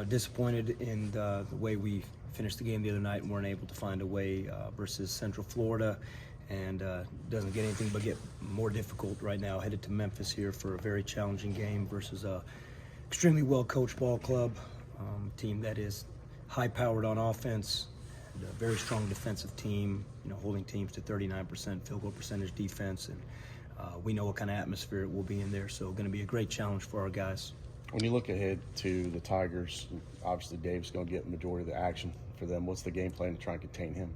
Disappointed in the way we finished the game the other night and weren't able to find a way versus Central Florida, and doesn't get anything but get more difficult right now. Headed to Memphis here for a very challenging game versus a extremely well-coached ball club, team that is high-powered on offense, and a very strong defensive team, holding teams to 39% field goal percentage defense, and we know what kind of atmosphere it will be in there, so going to be a great challenge for our guys. When you look ahead to the Tigers, obviously Dave's going to get the majority of the action for them. What's the game plan to try and contain him?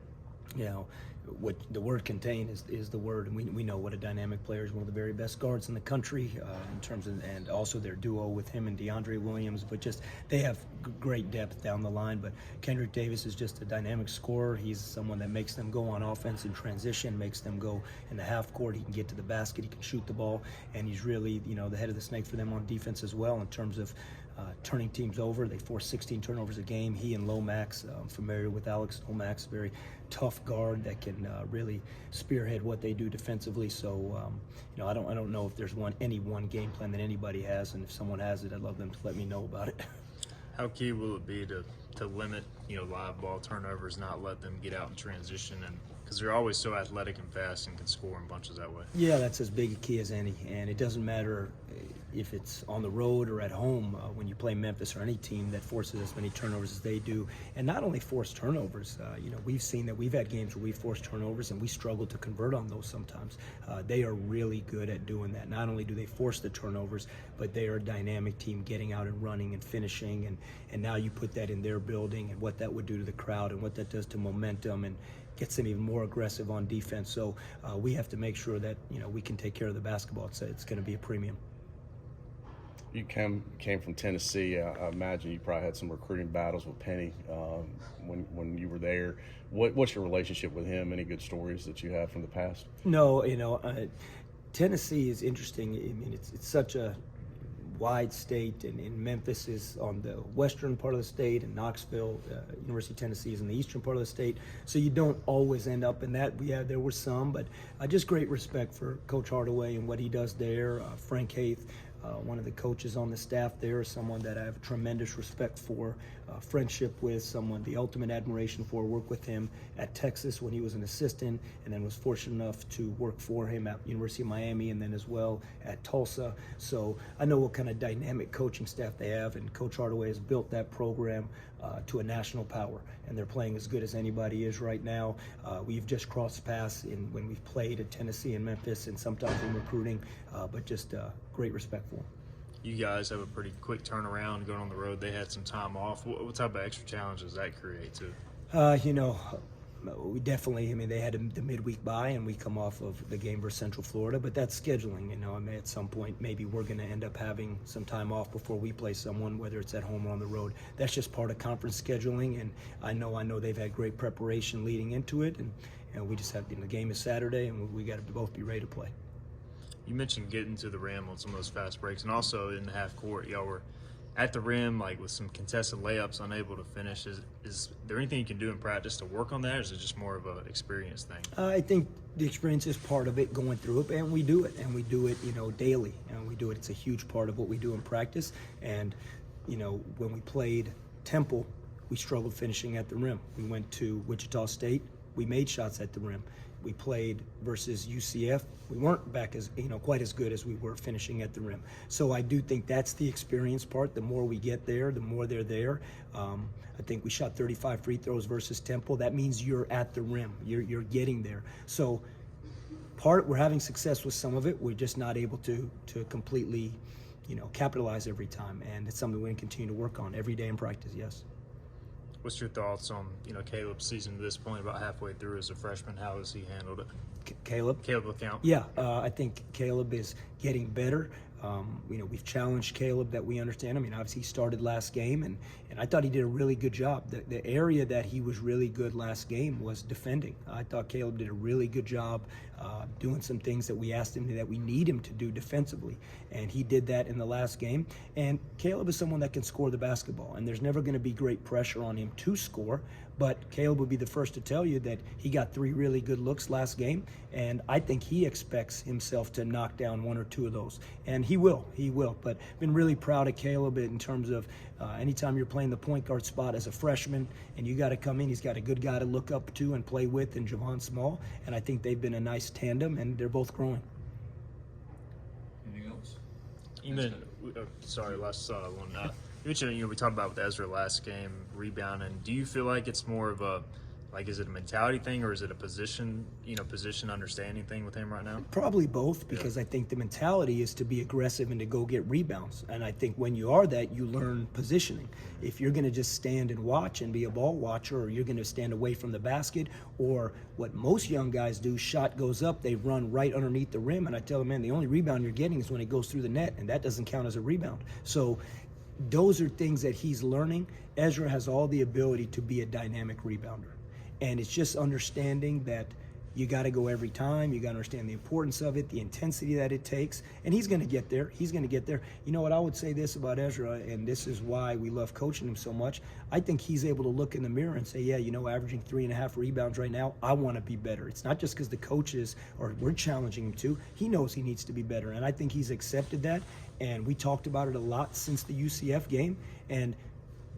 What the word contain is the word, and we know what a dynamic player is, one of the very best guards in the country in terms of, and also their duo with him and DeAndre Williams, but just they have great depth down the line. But Kendrick Davis is just a dynamic scorer. He's someone that makes them go on offense in transition, makes them go in the half court. He can get to the basket, he can shoot the ball, and he's really the head of the snake for them on defense as well in terms of turning teams over. They force 16 turnovers a game. He and Lomax, familiar with Alex Lomax, very tough guard that can really spearhead what they do defensively. So, I don't know if there's any one game plan that anybody has, and if someone has it, I'd love them to let me know about it. How key will it be to limit live ball turnovers, not let them get out in transition, and because they're always so athletic and fast and can score in bunches that way? Yeah, that's as big a key as any, and it doesn't matter if it's on the road or at home when you play Memphis or any team that forces as many turnovers as they do. And not only force turnovers, we've seen that we've had games where we force turnovers and we struggle to convert on those sometimes. They are really good at doing that. Not only do they force the turnovers, but they are a dynamic team getting out and running and finishing, and now you put that in their building and what that would do to the crowd and what that does to momentum and gets them even more aggressive on defense. So we have to make sure that we can take care of the basketball. It's going to be a premium. You came from Tennessee. I imagine you probably had some recruiting battles with Penny when you were there. What's your relationship with him? Any good stories that you have from the past? No, Tennessee is interesting. I mean, it's such a wide state, and Memphis is on the western part of the state, and Knoxville, University of Tennessee is in the eastern part of the state. So you don't always end up in that. There were some, but just great respect for Coach Hardaway and what he does there. Frank Haith, one of the coaches on the staff there, is someone that I have tremendous respect for, friendship with, someone the ultimate admiration for. Worked with him at Texas when he was an assistant, and then was fortunate enough to work for him at University of Miami and then as well at Tulsa. So I know what kind of dynamic coaching staff they have, and Coach Hardaway has built that program to a national power, and they're playing as good as anybody is right now. We've just crossed paths when we've played at Tennessee and Memphis, and sometimes in recruiting, but just great respect for them. You guys have a pretty quick turnaround going on the road. They had some time off. What type of extra challenges does that create too? We definitely, they had the midweek bye, and we come off of the game versus Central Florida, but that's scheduling. At some point, maybe we're going to end up having some time off before we play someone, whether it's at home or on the road. That's just part of conference scheduling, and I know they've had great preparation leading into it, and we just have, the game is Saturday, and we got to both be ready to play. You mentioned getting to the rim on some of those fast breaks, and also in the half court, y'all were at the rim, with some contested layups, unable to finish. Is there anything you can do in practice to work on that, or is it just more of an experience thing? I think the experience is part of it, going through it, and we do it daily. We do it. It's a huge part of what we do in practice. And when we played Temple, we struggled finishing at the rim. We went to Wichita State, we made shots at the rim. We played versus UCF. We weren't back as quite as good as we were finishing at the rim. So I do think that's the experience part. The more we get there, the more they're there. I think we shot 35 free throws versus Temple. That means you're at the rim. You're getting there. So we're having success with some of it. We're just not able to completely capitalize every time. And it's something we're going to continue to work on every day in practice. Yes. What's your thoughts on Caleb's season to this point, about halfway through as a freshman? How has he handled it? Caleb LeCount? Yeah, I think Caleb is getting better. We've challenged Caleb, that we understand. Obviously he started last game, and I thought he did a really good job. The area that he was really good last game was defending. I thought Caleb did a really good job doing some things that we asked him that we need him to do defensively, and he did that in the last game. And Caleb is someone that can score the basketball, and there's never going to be great pressure on him to score, But Caleb would be the first to tell you that he got 3 really good looks last game, and I think he expects himself to knock down 1 or 2 of those, and he will. But been really proud of Caleb in terms of anytime you're playing the point guard spot as a freshman, and you got to come in, he's got a good guy to look up to and play with in Javon Small, and I think they've been a nice tandem, and they're both growing. Anything else? You mentioned, sorry, last one. You mentioned, we talked about with Ezra last game, rebounding. Do you feel like it's more of a, is it a mentality thing or is it a position understanding thing with him right now? Probably both, because I think the mentality is to be aggressive and to go get rebounds. And I think when you are that, you learn positioning. If you're going to just stand and watch and be a ball watcher, or you're going to stand away from the basket, or what most young guys do, shot goes up, they run right underneath the rim. And I tell them, man, the only rebound you're getting is when it goes through the net, and that doesn't count as a rebound. So those are things that he's learning. Ezra has all the ability to be a dynamic rebounder. And it's just understanding that you got to go every time. You got to understand the importance of it, the intensity that it takes. And he's going to get there. He's going to get there. You know what? I would say this about Ezra, and this is why we love coaching him so much. I think he's able to look in the mirror and say, yeah, averaging 3.5 rebounds right now, I want to be better. It's not just because the coaches or we're challenging him to. He knows he needs to be better. And I think he's accepted that. And we talked about it a lot since the UCF game. And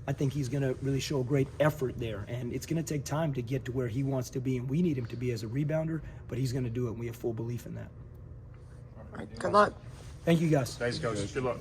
I think he's going to really show a great effort there, and it's going to take time to get to where he wants to be, and we need him to be as a rebounder, but he's going to do it, and we have full belief in that. All right, good luck. Thank you, guys. Thanks, Coach. Good luck.